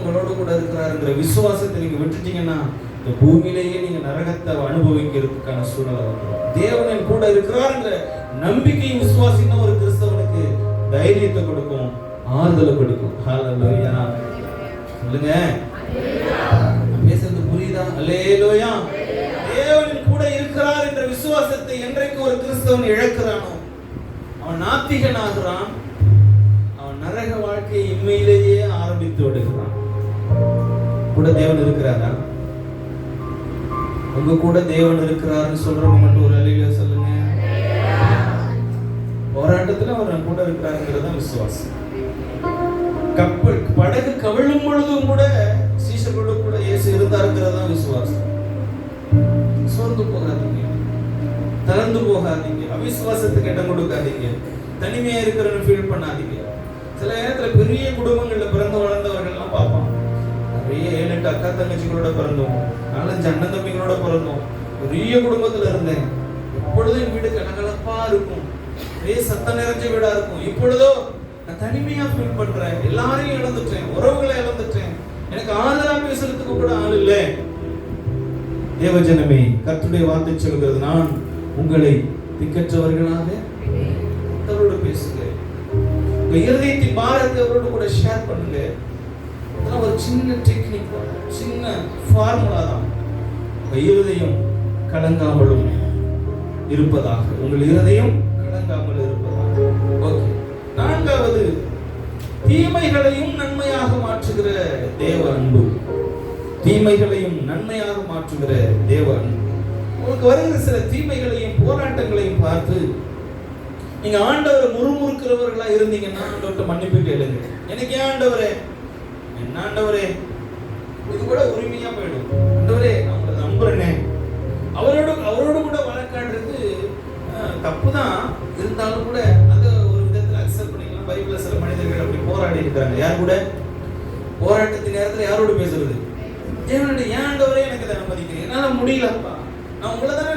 உங்களோடு கூட இருக்கிறாருங்கிற விசுவாசத்தை நீங்க விட்டுட்டீங்கன்னா இந்த பூமியிலேயே நீங்க நரகத்தை அனுபவிக்கிறதுக்கான சூழலை வரும். தேவனின் கூட இருக்கிறாருங்கிற நம்பிக்கை விசுவாசின்னா ஒரு கிறிஸ்தவனுக்கு தைரியத்தை கொடுக்கும், ஆறுதலை கொடுக்கும். ஹல்லேலூயா சொல்லுங்க. பேசுறது புரியுதா? அல்லேலூயா. தேவனின் கூட இருக்கிறார் என்ற விசுவாசத்தை என்றைக்கு ஒரு கிறிஸ்தவன் இழக்கிறானோ அவன் நாத்திகன் ஆகிறான். அவன் நரக வாழ்க்கையை இம்மையிலேயே ஆரம்பித்து விடுகிறான். கூட தேவன் இருக்கிறாரா? உங்க கூட தேவன் இருக்கிறாருன்னு சொல்றவங்க மட்டும் ஒரு அலையில சொல்லுங்க. போராட்டத்துல அவர் கூட இருக்கிறாருங்கிறத விசுவாசம். கப்பல் படகு கவிழும் பொழுதும் கூட சீஷர்களோடு கூட இயேசு இருந்தாருங்கிறதா விசுவாசம். சோர்ந்து போகாதீங்க, தளர்ந்து போகாதீங்க, அவிசுவாசத்துக்கு இடம் கொடுக்காதீங்க, தனிமையா இருக்கிறன்னு ஃபீல் பண்ணாதீங்க. சில நேரத்துல பெரிய குடும்பங்கள்ல பிறந்து வளர்ந்தவர்கள்லாம் பார்ப்பான். நிறைய 7-8 அக்கா தங்கச்சிகளோட பிறந்தோம், 4-5 அண்ணன் தம்பிகளோட பிறந்தோம், பெரிய குடும்பத்துல இருந்தேன். எப்பொழுதும் வீடு கலகலப்பா இருக்கும், ஒரே சத்தம் நிறைஞ்ச வீடா இருக்கும். இப்பொழுதோ நான் தனிமையா ஃபீல் பண்றேன், எல்லாரையும் இழந்துட்டேன், உறவுகளை இழந்துட்டேன், எனக்கு ஆதரவா பேசுறதுக்கு கூட ஆள் இல்லை. தேவஜனமே, கர்த்தருடைய வார்த்தை சொல்கிறது, நான் உங்களை திக்கற்றவர்களாக அவரோடு பேசுங்க. உங்க இருதயத்தின் பாரத்தை அவரோடு கூட ஷேர் பண்ணுங்க. அதெல்லாம் ஒரு சின்ன டெக்னிக், சின்ன ஃபார்முலா தான். உங்க இருதயம் கலங்காமலும் இருப்பதாக, உங்கள் இருதயம் கலங்காமல் இருப்பதாக. ஓகே. 4வது, தீமைகளையும் நன்மையாக மாற்றுகிற தேவ அன்பு. தீமைகளையும் நன்மையாக மாற்றுகிற தேவ அன்பு. உங்களுக்கு வருகிற சில தீமைகளையும் போராட்டங்களையும் பார்த்து நீங்க ஆண்டவரை முறுமுறுக்கிறவர்களா இருந்தீங்கன்னா ஆண்டவர்கிட்ட மன்னிப்பு கேளுங்க. எனக்கு ஏன் ஆண்டவரே, என்ன ஆண்டவரே, இது கூட உரிமையா போயிடும். ஆண்டவரே, நான் உங்களை நம்புறேனே. அவரோடு கூட வழக்காடுறது தப்புதான், இருந்தாலும் கூட அதை ஒரு விதத்தில் அக்செப்ட் பண்ணிக்கலாம். பைபிள்ல சில மனிதர்கள் அப்படி போராடி இருக்காங்க. யார் கூட? போராட்டத்தின் நேரத்தில் யாரோடு பேசுறது? தேவனுடைய, ஏன் ஆண்டவரே எனக்கு இதை அனுமதிக்கிறேன், என்னால முடியலப்பா, நான் உங்களை தானே